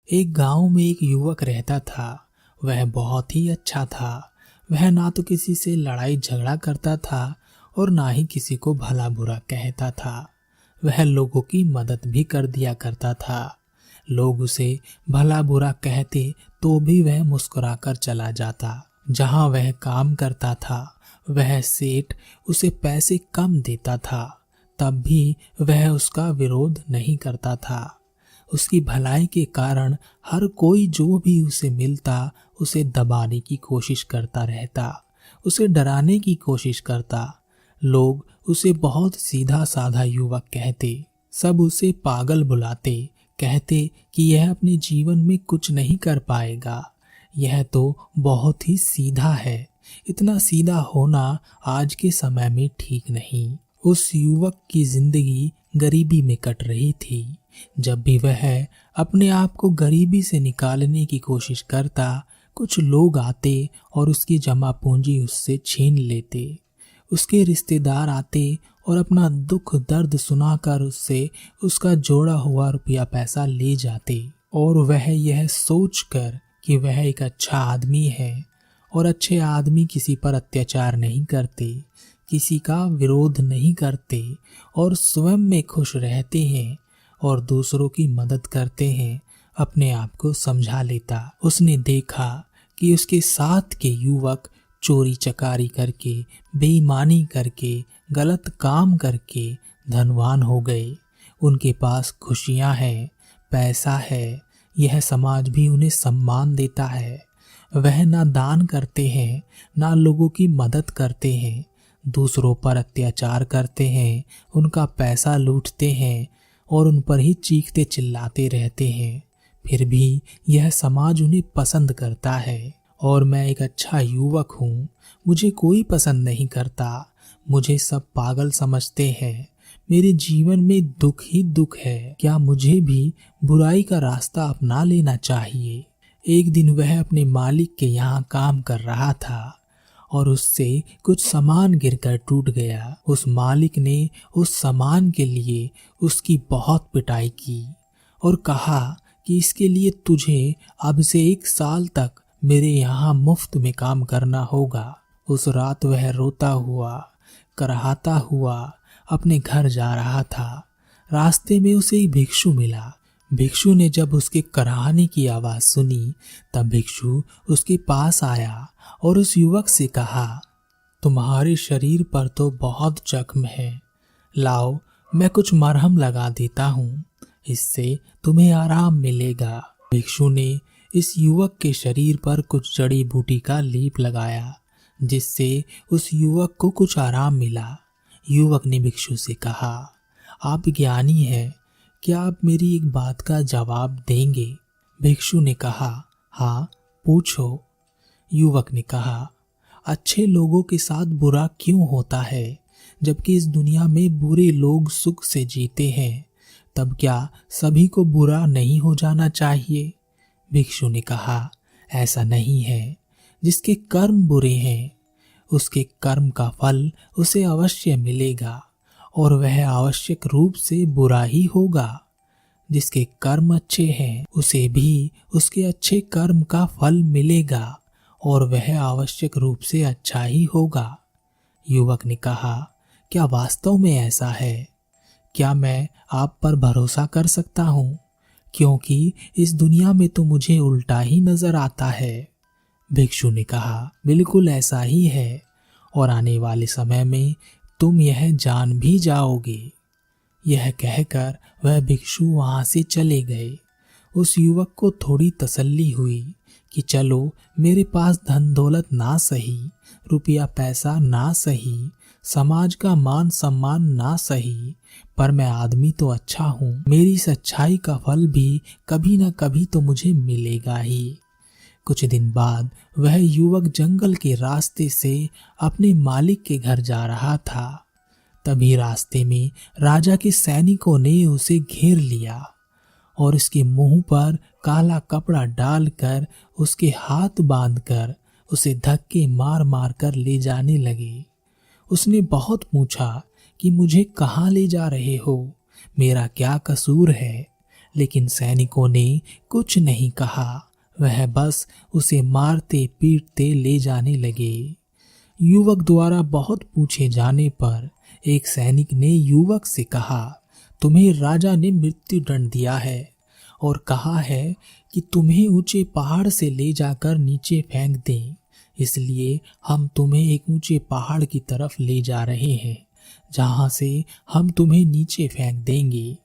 एक गांव में एक युवक रहता था। वह बहुत ही अच्छा था। वह ना तो किसी से लड़ाई झगड़ा करता था और ना ही किसी को भला बुरा कहता था। वह लोगों की मदद भी कर दिया करता था। लोग उसे भला बुरा कहते तो भी वह मुस्कुराकर चला जाता। जहां वह काम करता था वह सेठ उसे पैसे कम देता था, तब भी वह उसका विरोध नहीं करता था। उसकी भलाई के कारण हर कोई जो भी उसे मिलता उसे दबाने की कोशिश करता रहता, उसे डराने की कोशिश करता। लोग उसे बहुत सीधा साधा युवक कहते। सब उसे पागल बुलाते, कहते कि यह अपने जीवन में कुछ नहीं कर पाएगा। यह तो बहुत ही सीधा है। इतना सीधा होना आज के समय में ठीक नहीं। उस युवक की जिंदगी गरीबी में कट रही थी। जब भी वह अपने आप को गरीबी से निकालने की कोशिश करता, कुछ लोग आते और उसकी जमा पूंजी उससे छीन लेते। उसके रिश्तेदार आते और अपना दुख दर्द सुनाकर उससे उसका जोड़ा हुआ रुपया पैसा ले जाते। और वह यह सोचकर कि वह एक अच्छा आदमी है और अच्छे आदमी किसी पर अत्याचार नहीं करते, किसी का विरोध नहीं करते और स्वयं में खुश रहते हैं और दूसरों की मदद करते हैं, अपने आप को समझा लेता। उसने देखा कि उसके साथ के युवक चोरी चकारी करके, बेईमानी करके, गलत काम करके धनवान हो गए। उनके पास खुशियां हैं, पैसा है, यह समाज भी उन्हें सम्मान देता है। वह ना दान करते हैं, ना लोगों की मदद करते हैं, दूसरों पर अत्याचार करते हैं, उनका पैसा लूटते हैं और उन पर ही चीखते चिल्लाते रहते हैं। फिर भी यह समाज उन्हें पसंद करता है। और मैं एक अच्छा युवक हूँ, मुझे कोई पसंद नहीं करता, मुझे सब पागल समझते हैं, मेरे जीवन में दुख ही दुख है। क्या मुझे भी बुराई का रास्ता अपना लेना चाहिए? एक दिन वह अपने मालिक के यहाँ काम कर रहा था और उससे कुछ सामान गिरकर टूट गया। उस मालिक ने उस सामान के लिए उसकी बहुत पिटाई की और कहा कि इसके लिए तुझे अब से 1 साल तक मेरे यहाँ मुफ्त में काम करना होगा। उस रात वह रोता हुआ, कराहता हुआ अपने घर जा रहा था। रास्ते में उसे एक भिक्षु मिला। भिक्षु ने जब उसके कराहने की आवाज सुनी, तब भिक्षु उसके पास आया और उस युवक से कहा, तुम्हारे शरीर पर तो बहुत जख्म है, लाओ मैं कुछ मरहम लगा देता हूँ, इससे तुम्हें आराम मिलेगा। भिक्षु ने इस युवक के शरीर पर कुछ जड़ी बूटी का लेप लगाया, जिससे उस युवक को कुछ आराम मिला। युवक ने भिक्षु से कहा, आप ज्ञानी हैं, क्या आप मेरी एक बात का जवाब देंगे? भिक्षु ने कहा, हाँ पूछो। युवक ने कहा, अच्छे लोगों के साथ बुरा क्यों होता है, जबकि इस दुनिया में बुरे लोग सुख से जीते हैं? तब क्या सभी को बुरा नहीं हो जाना चाहिए? भिक्षु ने कहा, ऐसा नहीं है। जिसके कर्म बुरे हैं उसके कर्म का फल उसे अवश्य मिलेगा और वह आवश्यक रूप से बुरा ही होगा। जिसके कर्म अच्छे हैं उसे भी उसके अच्छे कर्म का फल मिलेगा और वह आवश्यक रूप से अच्छा ही होगा। युवक ने कहा, क्या वास्तव में ऐसा है? क्या मैं आप पर भरोसा कर सकता हूँ? क्योंकि इस दुनिया में तो मुझे उल्टा ही नजर आता है। भिक्षु ने कहा, बिल्कुल ऐसा ही है और आने वाले समय में तुम यह जान भी जाओगे। यह कहकर वह भिक्षु वहां से चले गए। उस युवक को थोड़ी तसल्ली हुई कि चलो मेरे पास धन दौलत ना सही, रुपया पैसा ना सही, समाज का मान सम्मान ना सही, पर मैं आदमी तो अच्छा हूँ। मेरी सच्चाई का फल भी कभी न कभी तो मुझे मिलेगा ही। कुछ दिन बाद वह युवक जंगल के रास्ते से अपने मालिक के घर जा रहा था। तभी रास्ते में राजा के सैनिकों ने उसे घेर लिया और उसके मुंह पर काला कपड़ा डालकर उसके हाथ बांधकर उसे धक्के मार मार कर ले जाने लगे। उसने बहुत पूछा कि मुझे कहाँ ले जा रहे हो, मेरा क्या कसूर है? लेकिन सैनिकों ने कुछ नहीं कहा। वह बस उसे मारते पीटते ले जाने लगे। युवक द्वारा बहुत पूछे जाने पर एक सैनिक ने युवक से कहा, तुम्हें राजा ने मृत्यु दंड दिया है और कहा है कि तुम्हें ऊंचे पहाड़ से ले जाकर नीचे फेंक दें। इसलिए हम तुम्हें एक ऊंचे पहाड़ की तरफ ले जा रहे हैं, जहां से हम तुम्हें नीचे फेंक देंगे।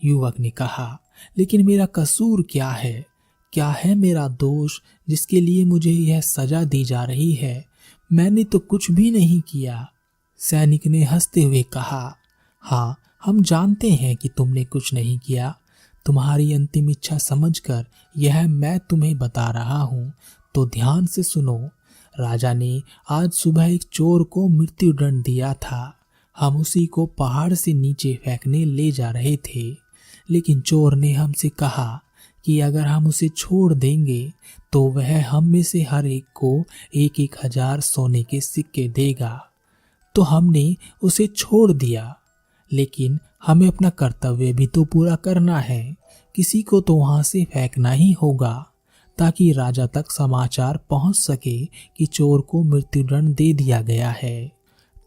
युवक ने कहा, लेकिन मेरा कसूर क्या है? क्या है मेरा दोष जिसके लिए मुझे यह सजा दी जा रही है? मैंने तो कुछ भी नहीं किया। सैनिक ने हंसते हुए कहा, हाँ, हम जानते हैं कि तुमने कुछ नहीं किया। तुम्हारी अंतिम इच्छा समझकर यह मैं तुम्हें बता रहा हूँ, तो ध्यान से सुनो। राजा ने आज सुबह एक चोर को मृत्यु दंड दिया था। हम उसी को पहाड़ से नीचे फेंकने ले जा रहे थे, लेकिन चोर ने हमसे कहा कि अगर हम उसे छोड़ देंगे तो वह हम में से हर एक को 1,000 सोने के सिक्के देगा। तो हमने उसे छोड़ दिया, लेकिन हमें अपना कर्तव्य भी तो पूरा करना है। किसी को तो वहां से फेंकना ही होगा, ताकि राजा तक समाचार पहुंच सके कि चोर को मृत्युदंड दे दिया गया है।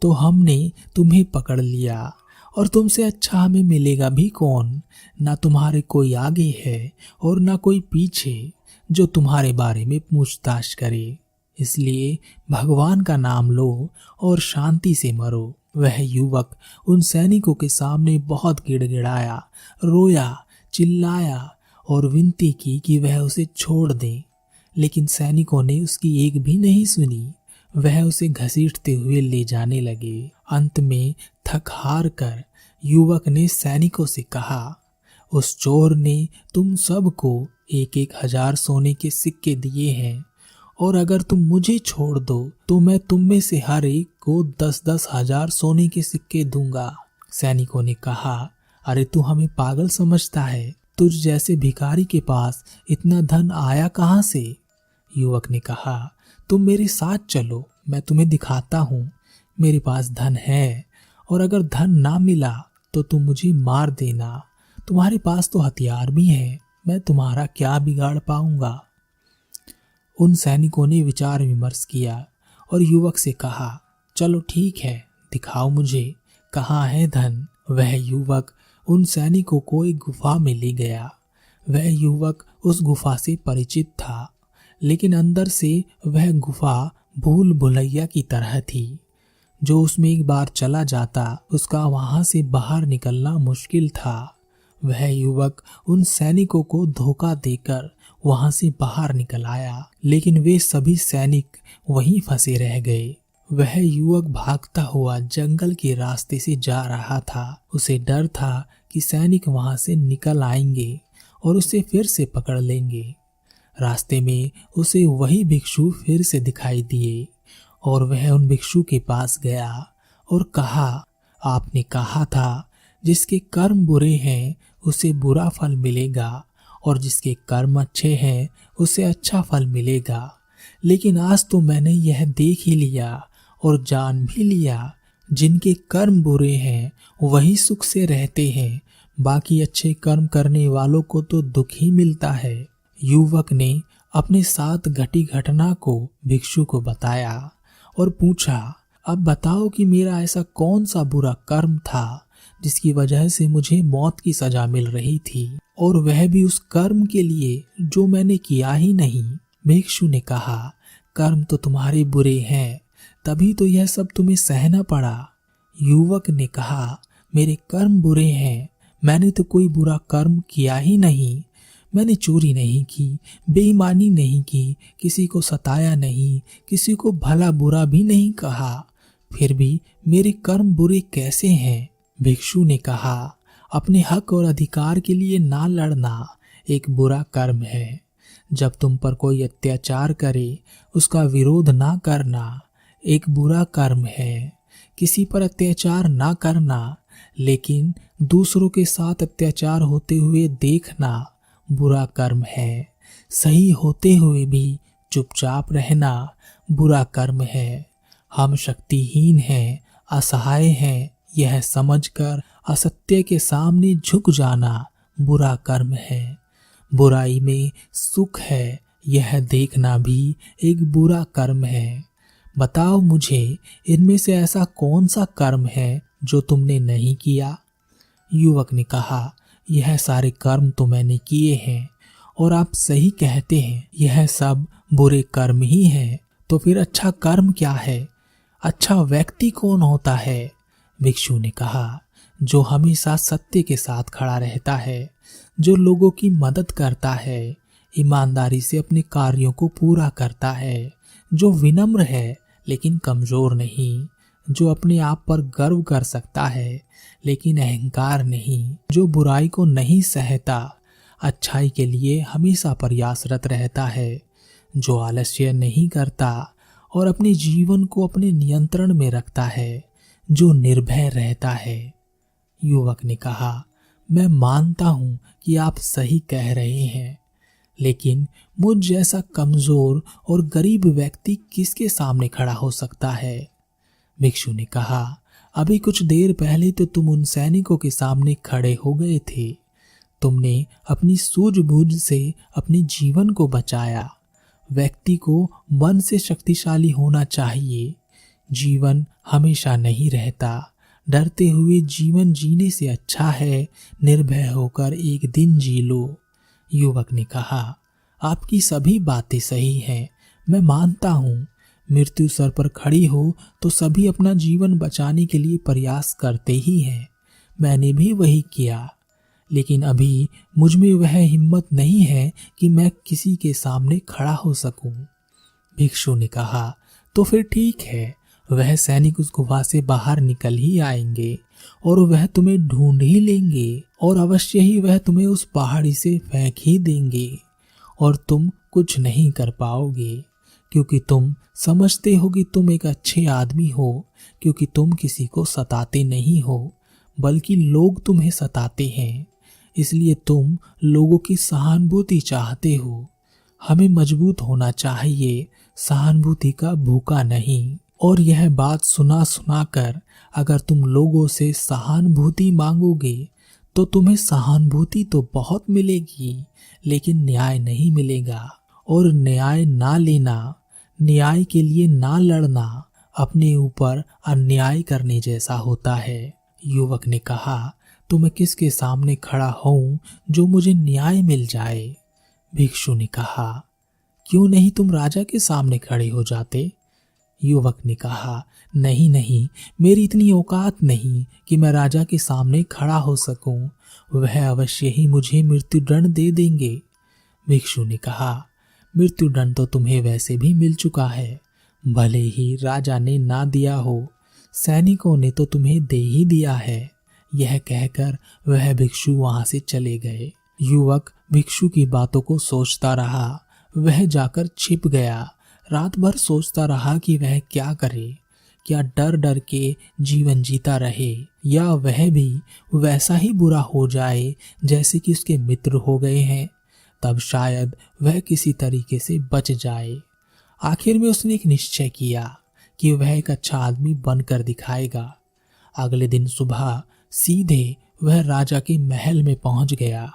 तो हमने तुम्हें पकड़ लिया, और तुमसे अच्छा हमें मिलेगा भी कौन? ना तुम्हारे कोई आगे है और ना कोई पीछे जो तुम्हारे बारे में पूछताछ करे। इसलिए भगवान का नाम लो और शांति से मरो। वह युवक उन सैनिकों के सामने बहुत गिड़गिड़ाया, रोया, चिल्लाया और विनती की कि वह उसे छोड़ दें, लेकिन सैनिकों ने उसकी एक भी नहीं सुनी। वह उसे घसीटते हुए ले जाने लगे। अंत में थक हार कर युवक ने सैनिकों से कहा, उस चोर ने तुम सबको 1,000 सोने के सिक्के दिए हैं, और अगर तुम मुझे छोड़ दो तो मैं तुम में से हर एक को 10-10 हजार सोने के सिक्के दूंगा। सैनिकों ने कहा, अरे तू हमें पागल समझता है? तुझ जैसे भिखारी के पास इतना धन आया कहाँ से? युवक ने कहा, तुम मेरे साथ चलो, मैं तुम्हें दिखाता हूँ। मेरे पास धन है, और अगर धन ना मिला तो तुम मुझे मार देना। तुम्हारे पास तो हथियार भी हैं, मैं तुम्हारा क्या बिगाड़ पाऊंगा। उन सैनिकों ने विचार विमर्श किया और युवक से कहा, चलो ठीक है, दिखाओ मुझे कहाँ है धन। वह युवक उन सैनिकों को एक गुफा में ले गया। वह युवक उस गुफा से परिचित था, लेकिन अंदर से वह गुफा भूल भुलैया की तरह थी। जो उसमें एक बार चला जाता उसका वहां से बाहर निकलना मुश्किल था। वह युवक उन सैनिकों को धोखा देकर वहां से बाहर निकल आया, लेकिन वे सभी सैनिक वहीं फंसे रह गए। वह युवक भागता हुआ जंगल के रास्ते से जा रहा था। उसे डर था कि सैनिक वहां से निकल आएंगे और उसे फिर से पकड़ लेंगे। रास्ते में उसे वही भिक्षु फिर से दिखाई दिए और वह उन भिक्षु के पास गया और कहा, आपने कहा था जिसके कर्म बुरे हैं उसे बुरा फल मिलेगा, और जिसके कर्म अच्छे हैं उसे अच्छा फल मिलेगा। लेकिन आज तो मैंने यह देख ही लिया और जान भी लिया, जिनके कर्म बुरे हैं वही सुख से रहते हैं, बाकी अच्छे कर्म करने वालों को तो दुख ही मिलता है। युवक ने अपने साथ घटी घटना को भिक्षु को बताया और पूछा, अब बताओ कि मेरा ऐसा कौन सा बुरा कर्म था जिसकी वजह से मुझे मौत की सजा मिल रही थी, और वह भी उस कर्म के लिए जो मैंने किया ही नहीं। भिक्षु ने कहा, कर्म तो तुम्हारे बुरे हैं, तभी तो यह सब तुम्हें सहना पड़ा। युवक ने कहा, मेरे कर्म बुरे हैं, मैंने तो कोई बुरा कर्म किया ही नहीं। मैंने चोरी नहीं की, बेईमानी नहीं की, किसी को सताया नहीं, किसी को भला बुरा भी नहीं कहा, फिर भी मेरे कर्म बुरे कैसे हैं? भिक्षु ने कहा, अपने हक और अधिकार के लिए ना लड़ना एक बुरा कर्म है। जब तुम पर कोई अत्याचार करे उसका विरोध ना करना एक बुरा कर्म है। किसी पर अत्याचार ना करना, लेकिन दूसरों के साथ अत्याचार होते हुए देखना बुरा कर्म है। सही होते हुए भी चुपचाप रहना बुरा कर्म है। हम शक्तिहीन हैं, असहाय हैं, यह समझकर असत्य के सामने झुक जाना बुरा कर्म है। बुराई में सुख है, यह देखना भी एक बुरा कर्म है। बताओ मुझे, इनमें से ऐसा कौन सा कर्म है जो तुमने नहीं किया? युवक ने कहा, यह सारे कर्म तो मैंने किए हैं। और आप सही कहते हैं, यह सब बुरे कर्म ही हैं। तो फिर अच्छा कर्म क्या है? अच्छा व्यक्ति कौन होता है? भिक्षु ने कहा, जो हमेशा सत्य के साथ खड़ा रहता है, जो लोगों की मदद करता है, ईमानदारी से अपने कार्यों को पूरा करता है, जो विनम्र है लेकिन कमजोर नहीं, जो अपने आप पर गर्व कर सकता है लेकिन अहंकार नहीं, जो बुराई को नहीं सहता, अच्छाई के लिए हमेशा प्रयासरत रहता है, जो आलस्य नहीं करता और अपने जीवन को अपने नियंत्रण में रखता है, जो निर्भय रहता है। युवक ने कहा, मैं मानता हूं कि आप सही कह रहे हैं, लेकिन मुझ जैसा कमजोर और गरीब व्यक्ति किसके सामने खड़ा हो सकता है? भिक्षु ने कहा, अभी कुछ देर पहले तो तुम उन सैनिकों के सामने खड़े हो गए थे। तुमने अपनी सूझबूझ से अपने जीवन को बचाया। व्यक्ति को मन से शक्तिशाली होना चाहिए। जीवन हमेशा नहीं रहता। डरते हुए जीवन जीने से अच्छा है निर्भय होकर एक दिन जी लो। युवक ने कहा, आपकी सभी बातें सही हैं, मैं मानता हूँ। मृत्यु सर पर खड़ी हो तो सभी अपना जीवन बचाने के लिए प्रयास करते ही हैं। मैंने भी वही किया, लेकिन अभी मुझ में वह हिम्मत नहीं है कि मैं किसी के सामने खड़ा हो सकूं। भिक्षु ने कहा, तो फिर ठीक है, वह सैनिक उस गुफा से बाहर निकल ही आएंगे और वह तुम्हें ढूंढ ही लेंगे और अवश्य ही वह तुम्हें उस पहाड़ी से फेंक ही देंगे और तुम कुछ नहीं कर पाओगे, क्योंकि तुम समझते हो कि तुम एक अच्छे आदमी हो, क्योंकि तुम किसी को सताते नहीं हो बल्कि लोग तुम्हें सताते हैं, इसलिए तुम लोगों की सहानुभूति चाहते हो। हमें मजबूत होना चाहिए, सहानुभूति का भूखा नहीं। और यह बात सुना सुना कर अगर तुम लोगों से सहानुभूति मांगोगे तो तुम्हें सहानुभूति तो बहुत मिलेगी, लेकिन न्याय नहीं मिलेगा। और न्याय ना लेना, न्याय के लिए ना लड़ना अपने ऊपर अन्याय करने जैसा होता है। युवक ने कहा, तो मैं किसके सामने खड़ा हूं जो मुझे न्याय मिल जाए? भिक्षु ने कहा, क्यों नहीं तुम राजा के सामने खड़े हो जाते? युवक ने कहा, नहीं नहीं, मेरी इतनी औकात नहीं कि मैं राजा के सामने खड़ा हो सकूं। वह अवश्य ही मुझे मृत्युदंड दे देंगे। भिक्षु ने कहा, मृत्युदंड तो तुम्हें वैसे भी मिल चुका है, भले ही राजा ने ना दिया हो, सैनिकों ने तो तुम्हें दे ही दिया है। यह कहकर वह भिक्षु वहां से चले गए। युवक भिक्षु की बातों को सोचता रहा। वह जाकर छिप गया। रात भर सोचता रहा कि वह क्या करे। क्या डर डर के जीवन जीता रहे, या वह भी वैसा ही बुरा हो जाए जैसे कि उसके मित्र हो गए हैं? तब शायद वह किसी तरीके से बच जाए। आखिर में उसने एक निश्चय किया कि वह एक अच्छा आदमी बनकर दिखाएगा। अगले दिन सुबह सीधे वह राजा के महल में पहुंच गया।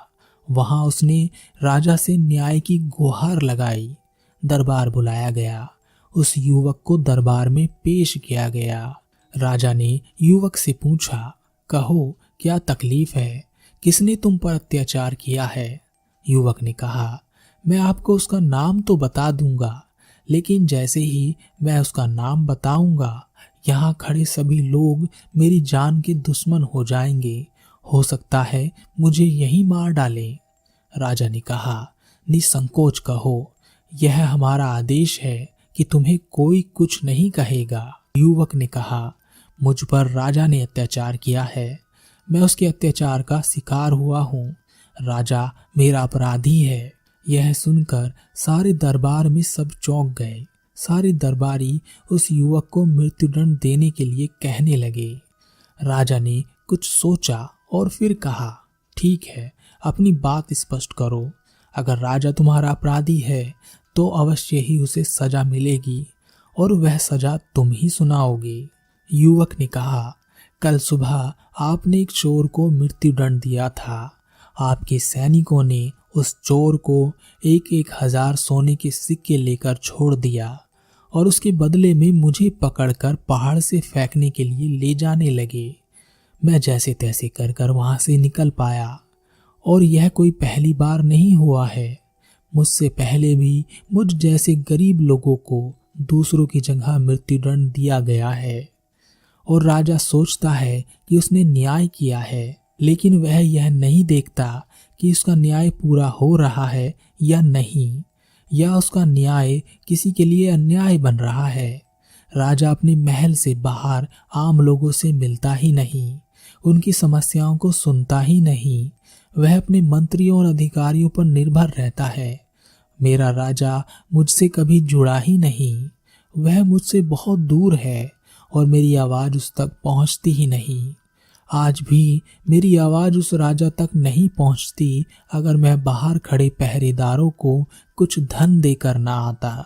वहां उसने राजा से न्याय की गुहार लगाई। दरबार बुलाया गया। उस युवक को दरबार में पेश किया गया। राजा ने युवक से पूछा, कहो क्या तकलीफ है, किसने तुम पर अत्याचार किया है? युवक ने कहा, मैं आपको उसका नाम तो बता दूंगा, लेकिन जैसे ही मैं उसका नाम बताऊंगा यहाँ खड़े सभी लोग मेरी जान के दुश्मन हो जाएंगे। हो सकता है मुझे यही मार डालें। राजा ने कहा, निसंकोच कहो, यह हमारा आदेश है कि तुम्हें कोई कुछ नहीं कहेगा। युवक ने कहा, मुझ पर राजा ने अत्याचार किया है, मैं उसके अत्याचार का शिकार हुआ हूँ। राजा मेरा अपराधी है। यह सुनकर सारे दरबार में सब चौंक गए। सारे दरबारी उस युवक को मृत्युदंड देने के लिए कहने लगे। राजा ने कुछ सोचा और फिर कहा, ठीक है, अपनी बात स्पष्ट करो। अगर राजा तुम्हारा अपराधी है तो अवश्य ही उसे सजा मिलेगी और वह सजा तुम ही सुनाओगे। युवक ने कहा, कल सुबह आपने एक चोर को मृत्युदंड दिया था। आपके सैनिकों ने उस चोर को 1,000 सोने के सिक्के लेकर छोड़ दिया और उसके बदले में मुझे पकड़कर पहाड़ से फेंकने के लिए ले जाने लगे। मैं जैसे तैसे कर कर वहां से निकल पाया और यह कोई पहली बार नहीं हुआ है। मुझसे पहले भी मुझ जैसे गरीब लोगों को दूसरों की जगह मृत्युदंड दिया गया है और राजा सोचता है कि उसने न्याय किया है, लेकिन वह यह नहीं देखता कि उसका न्याय पूरा हो रहा है या नहीं, या उसका न्याय किसी के लिए अन्याय बन रहा है। राजा अपने महल से बाहर आम लोगों से मिलता ही नहीं, उनकी समस्याओं को सुनता ही नहीं। वह अपने मंत्रियों और अधिकारियों पर निर्भर रहता है। मेरा राजा मुझसे कभी जुड़ा ही नहीं, वह मुझसे बहुत दूर है और मेरी आवाज उस तक पहुंचती ही नहीं। आज भी मेरी आवाज उस राजा तक नहीं पहुंचती अगर मैं बाहर खड़े पहरेदारों को कुछ धन देकर ना आता।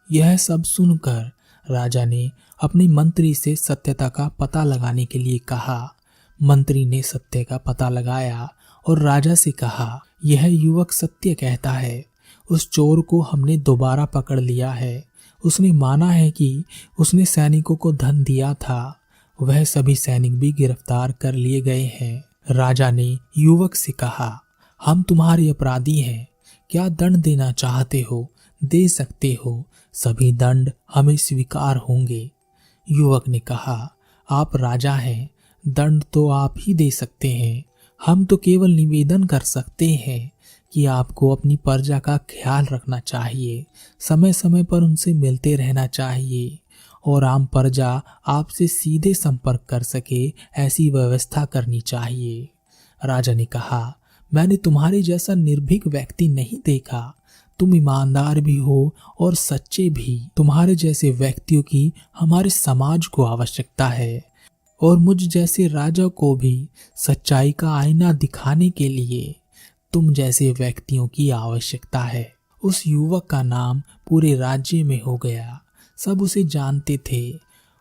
यह सब सुनकर राजा ने अपने मंत्री से सत्यता का पता लगाने के लिए कहा। मंत्री ने सत्य का पता लगाया और राजा से कहा, यह युवक सत्य कहता है। उस चोर को हमने दोबारा पकड़ लिया है। उसने माना है कि उसने सैनिकों को धन दिया था। वह सभी सैनिक भी गिरफ्तार कर लिए गए हैं। राजा ने युवक से कहा, हम तुम्हारे अपराधी हैं, क्या दंड देना चाहते हो दे सकते हो, सभी दंड हमें स्वीकार होंगे। युवक ने कहा, आप राजा हैं, दंड तो आप ही दे सकते हैं, हम तो केवल निवेदन कर सकते हैं कि आपको अपनी प्रजा का ख्याल रखना चाहिए, समय समय पर उनसे मिलते रहना चाहिए और आम प्रजा आपसे सीधे संपर्क कर सके ऐसी व्यवस्था करनी चाहिए। राजा ने कहा, मैंने तुम्हारे जैसा निर्भीक व्यक्ति नहीं देखा। तुम ईमानदार भी हो और सच्चे भी। तुम्हारे जैसे व्यक्तियों की हमारे समाज को आवश्यकता है और मुझ जैसे राजा को भी सच्चाई का आईना दिखाने के लिए तुम जैसे व्यक्तियों की आवश्यकता है। उस युवक का नाम पूरे राज्य में हो गया, सब उसे जानते थे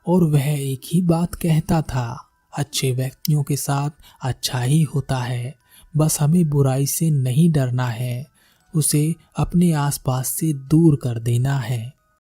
और वह एक ही बात कहता था, अच्छे व्यक्तियों के साथ अच्छा ही होता है, बस हमें बुराई से नहीं डरना है, उसे अपने आसपास से दूर कर देना है।